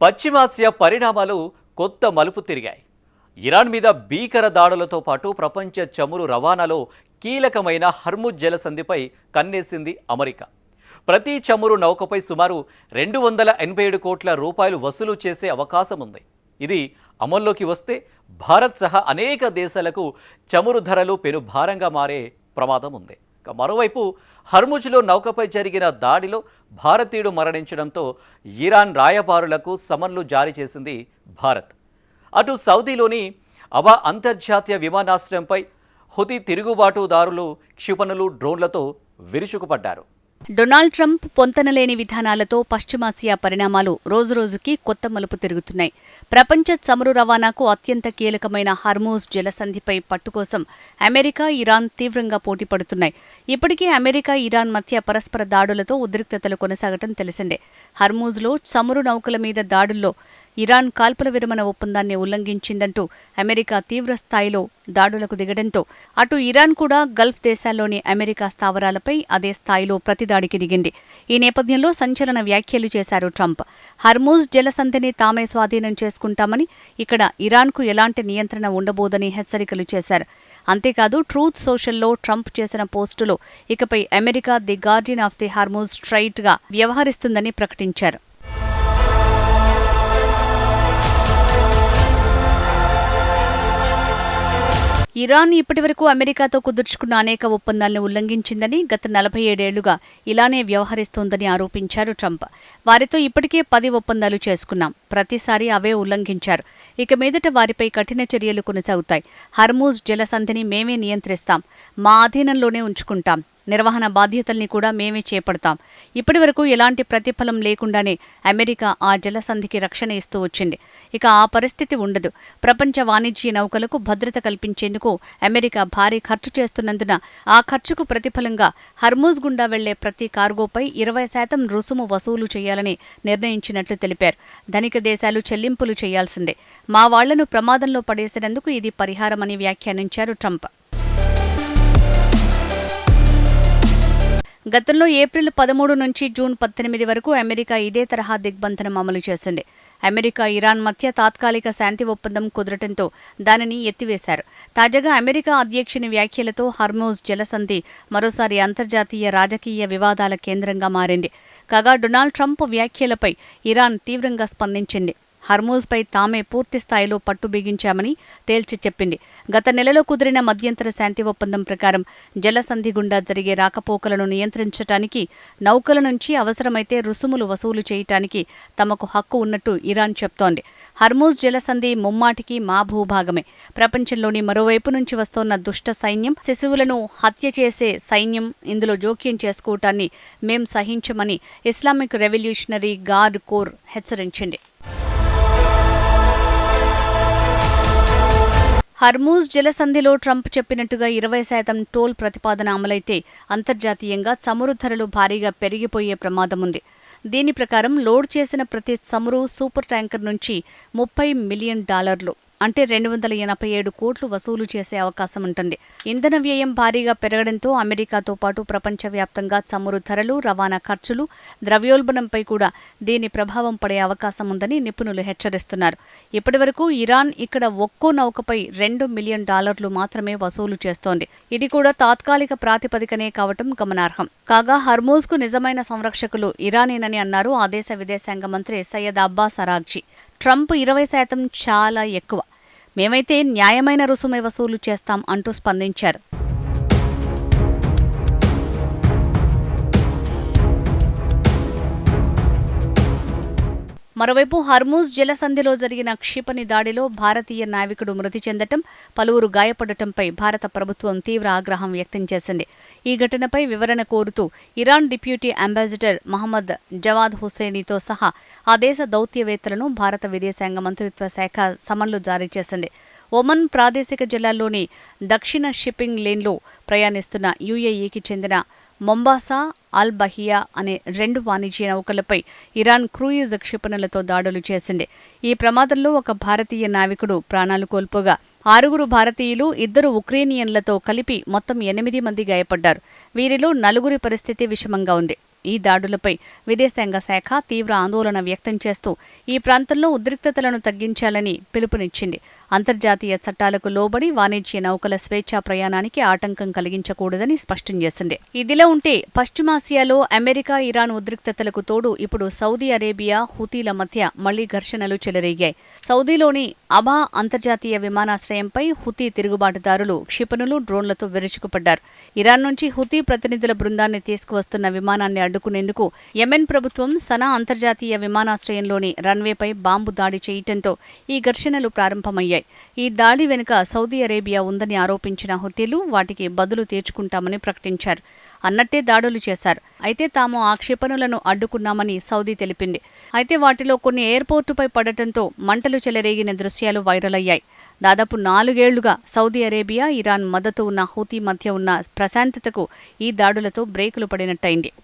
పశ్చిమాసియా పరిణామాలు కొత్త మలుపు తిరిగాయి. ఇరాన్ మీద భీకర దాడులతో పాటు ప్రపంచ చమురు రవాణాలో కీలకమైన హర్ముజ్ జలసంధిపై కన్నేసింది అమెరికా. ప్రతి చమురు నౌకపై సుమారు 287 కోట్ల రూపాయలు వసూలు చేసే అవకాశం ఉంది. ఇది అమల్లోకి వస్తే భారత్ సహా అనేక దేశాలకు చమురు ధరలు పెనుభారంగా మారే ప్రమాదం ఉంది. మరోవైపు హర్ముజ్లో నౌకపై జరిగిన దాడిలో భారతీయుడు మరణించడంతో ఇరాన్ రాయబారులకు సమన్లు జారీ చేసింది భారత్. అటు సౌదీలోని అబా అంతర్జాతీయ విమానాశ్రయంపై హుతీ తిరుగుబాటుదారులు క్షిపణులు డ్రోన్లతో విరుచుకుపడ్డారు. డొనాల్డ్ ట్రంప్ పొంతనలేని విధానాలతో పశ్చిమాసియా పరిణామాలు రోజురోజుకి కొత్త మలుపు తిరుగుతున్నాయి. ప్రపంచ చమురు రవాణాకు అత్యంత కీలకమైన హర్మూజ్ జలసంధిపై పట్టుకోసం అమెరికా, ఇరాన్ తీవ్రంగా పోటీపడుతున్నాయి. ఇప్పటికే అమెరికా, ఇరాన్ మధ్య పరస్పర దాడులతో ఉద్రిక్తతలు కొనసాగటం తెలిసిందే. హర్మూజ్లో చమురు నౌకల మీద దాడుల్లో ఇరాన్ కాల్పుల విరమణ ఒప్పందాన్ని ఉల్లంఘించిందంటూ అమెరికా తీవ్ర స్థాయిలో దాడులకు దిగడంతో అటు ఇరాన్ కూడా గల్ఫ్ దేశాల్లోని అమెరికా స్థావరాలపై అదే స్థాయిలో ప్రతిదాడికి దిగింది. ఈ నేపథ్యంలో సంచలన వ్యాఖ్యలు చేశారు ట్రంప్. హర్మూజ్ జలసంధిని తామే స్వాధీనం చేసుకుంటామని, ఇక్కడ ఇరాన్కు ఎలాంటి నియంత్రణ ఉండబోదని హెచ్చరికలు చేశారు. అంతేకాదు ట్రూత్ సోషల్లో ట్రంప్ చేసిన పోస్టులో ఇకపై America the Guardian of the Hormuz స్ట్రైట్గా వ్యవహరిస్తుందని ప్రకటించారు. ఇరాన్ ఇప్పటివరకు అమెరికాతో కుదుర్చుకున్న అనేక ఒప్పందాలను ఉల్లంఘించిందని, గత 47 ఏళ్లుగా ఇలానే వ్యవహరిస్తోందని ఆరోపించారు ట్రంప్. వారితో ఇప్పటికే 10 ఒప్పందాలు చేసుకున్నాం, ప్రతిసారి అవే ఉల్లంఘించారు. ఇక మీదట వారిపై కఠిన చర్యలు కొనసాగుతాయి. హర్మూజ్ జలసంధిని మేమే నియంత్రిస్తాం, మా అధీనంలోనే ఉంచుకుంటాం, నిర్వహణ బాధ్యతల్ని కూడా మేమే చేపడతాం. ఇప్పటివరకు ఎలాంటి ప్రతిఫలం లేకుండానే అమెరికా ఆ జలసంధికి రక్షణ ఇస్తూ వచ్చింది. ఇక ఆ పరిస్థితి ఉండదు. ప్రపంచ వాణిజ్య నౌకలకు భద్రత కల్పించేందుకు అమెరికా భారీ ఖర్చు చేస్తున్నందున ఆ ఖర్చుకు ప్రతిఫలంగా హర్మూజ్ గుండా వెళ్లే ప్రతి కార్గోపై 20% రుసుము వసూలు చేయాలని నిర్ణయించినట్లు తెలిపారు. ధనిక దేశాలు చెల్లింపులు చేయాల్సిందే. మా వాళ్లను ప్రమాదంలో పడేసినందుకు ఇది పరిహారమని వ్యాఖ్యానించారు ట్రంప్. గతంలో ఏప్రిల్ 13 నుంచి జూన్ 18 వరకు అమెరికా ఇదే తరహా దిగ్బంధనం అమలు చేసింది. అమెరికా, ఇరాన్ మధ్య తాత్కాలిక శాంతి ఒప్పందం కుదరటంతో దానిని ఎత్తివేశారు. తాజాగా అమెరికా అధ్యక్షుని వ్యాఖ్యలతో హర్మూజ్ జలసంధి మరోసారి అంతర్జాతీయ రాజకీయ వివాదాల కేంద్రంగా మారింది. కాగా డొనాల్డ్ ట్రంప్ వ్యాఖ్యలపై ఇరాన్ తీవ్రంగా స్పందించింది. హర్మూజ్పై తామే పూర్తిస్థాయిలో పట్టు బిగించామని తేల్చి చెప్పింది. గత నెలలో కుదిరిన మధ్యంతర శాంతి ఒప్పందం ప్రకారం జలసంధి గుండా జరిగే రాకపోకలను నియంత్రించటానికి, నౌకల నుంచి అవసరమైతే రుసుములు వసూలు చేయటానికి తమకు హక్కు ఉన్నట్టు ఇరాన్ చెప్తోంది. హర్మూజ్ జలసంధి ముమ్మాటికి మా భూభాగమే. ప్రపంచంలోని మరోవైపు నుంచి వస్తోన్న దుష్ట సైన్యం, శిశువులను హత్య చేసే సైన్యం ఇందులో జోక్యం చేసుకోవటాన్ని మేం సహించమని ఇస్లామిక్ రెవల్యూషనరీ గార్డ్ కోర్ హెచ్చరించింది. హర్మూజ్ జలసంధిలో ట్రంప్ చెప్పినట్టుగా 20% టోల్ ప్రతిపాదన అమలైతే అంతర్జాతీయంగా చమురు ధరలు భారీగా పెరిగిపోయే ప్రమాదముంది. దీని ప్రకారం లోడ్ చేసిన ప్రతి చమురు సూపర్ ట్యాంకర్ నుంచి $30 మిలియన్ అంటే 287 కోట్లు వసూలు చేసే అవకాశం ఉంటుంది. ఇంధన వ్యయం భారీగా పెరగడంతో అమెరికాతో పాటు ప్రపంచవ్యాప్తంగా చమురు ధరలు, రవాణా ఖర్చులు, ద్రవ్యోల్బణంపై కూడా దీని ప్రభావం పడే అవకాశం ఉందని నిపుణులు హెచ్చరిస్తున్నారు. ఇప్పటివరకు ఇరాన్ ఇక్కడ ఒక్కో నౌకపై $2 మిలియన్ మాత్రమే వసూలు చేస్తోంది. ఇది కూడా తాత్కాలిక ప్రాతిపదికనే కావటం గమనార్హం. కాగా హర్మూజ్కు నిజమైన సంరక్షకులు ఇరానేనని అన్నారు ఆ దేశ విదేశాంగ మంత్రి సయ్యద్ అబ్బాస్ అరాగ్జీ. ట్రంప్ 20% చాలా ఎక్కువ, మేమైతే న్యాయమైన రుసుమే వసూలు చేస్తాం అంటూ స్పందించారు. మరోవైపు హర్మూజ్ జలసంధిలో జరిగిన క్షిపణి దాడిలో భారతీయ నావికుడు మృతి చెందటం, పలువురు గాయపడటంపై భారత ప్రభుత్వం తీవ్ర ఆగ్రహం వ్యక్తం చేసింది. ఈ ఘటనపై వివరణ కోరుతూ Iran deputy ambassador Mohammad Javad హుస్సేనీతో సహా ఆ దేశ దౌత్యవేత్తలను భారత విదేశాంగ మంత్రిత్వ శాఖ సమన్లు జారీ చేసింది. ఒమన్ ప్రాదేశిక జలాల్లోని దక్షిణ షిప్పింగ్ లేన్లో ప్రయాణిస్తున్న యుఏఈకి చెందిన మొంబాసా, అల్ బహియా అనే 2 వాణిజ్య నౌకలపై ఇరాన్ క్రూయిజ్ క్షిపణులతో దాడులు చేసింది. ఈ ప్రమాదంలో ఒక భారతీయ నావికుడు ప్రాణాలు కోల్పోగా 6 భారతీయులు, 2 ఉక్రేనియన్లతో కలిపి మొత్తం 8 మంది గాయపడ్డారు. వీరిలో 4 పరిస్థితి విషమంగా ఉంది. ఈ దాడులపై విదేశాంగ శాఖ తీవ్ర ఆందోళన వ్యక్తం చేస్తూ ఈ ప్రాంతంలో ఉద్రిక్తతలను తగ్గించాలని పిలుపునిచ్చింది. అంతర్జాతీయ చట్టాలకు లోబడి వాణిజ్య నౌకల స్వేచ్ఛా ప్రయాణానికి ఆటంకం కలిగించకూడదని స్పష్టం చేసింది. ఇదిలా ఉంటే పశ్చిమాసియాలో అమెరికా, ఇరాన్ ఉద్రిక్తతలకు తోడు ఇప్పుడు సౌదీ అరేబియా, హుతీల మధ్య మళ్లీ ఘర్షణలు చెలరేగాయి. సౌదీలోని అబా అంతర్జాతీయ విమానాశ్రయంపై హుతీ తిరుగుబాటుదారులు క్షిపణులు, డ్రోన్లతో విరుచుకుపడ్డారు. ఇరాన్ నుంచి హుతీ ప్రతినిధుల బృందాన్ని తీసుకువస్తున్న విమానాన్ని అడ్డుకునేందుకు యెమెన్ ప్రభుత్వం సనా అంతర్జాతీయ విమానాశ్రయంలోని రన్వేపై బాంబు దాడి చేయటంతో ఈ ఘర్షణలు ప్రారంభమయ్యాయి. ఈ దాడి వెనుక సౌదీ అరేబియా ఉందని ఆరోపించిన హుతీలు వాటికి బదులు తీర్చుకుంటామని ప్రకటించారు. అన్నట్టే దాడులు చేశారు. అయితే తాము ఆ క్షిపణులను అడ్డుకున్నామని సౌదీ తెలిపింది. అయితే వాటిలో కొన్ని ఎయిర్పోర్టుపై పడటంతో మంటలు చెలరేగిన దృశ్యాలు వైరల్ అయ్యాయి. దాదాపు 4 ఏళ్లుగా సౌదీ అరేబియా, ఇరాన్ మద్దతు ఉన్న హూతీ మధ్య ఉన్న ప్రశాంతతకు ఈ దాడులతో బ్రేకులు పడినట్టయింది.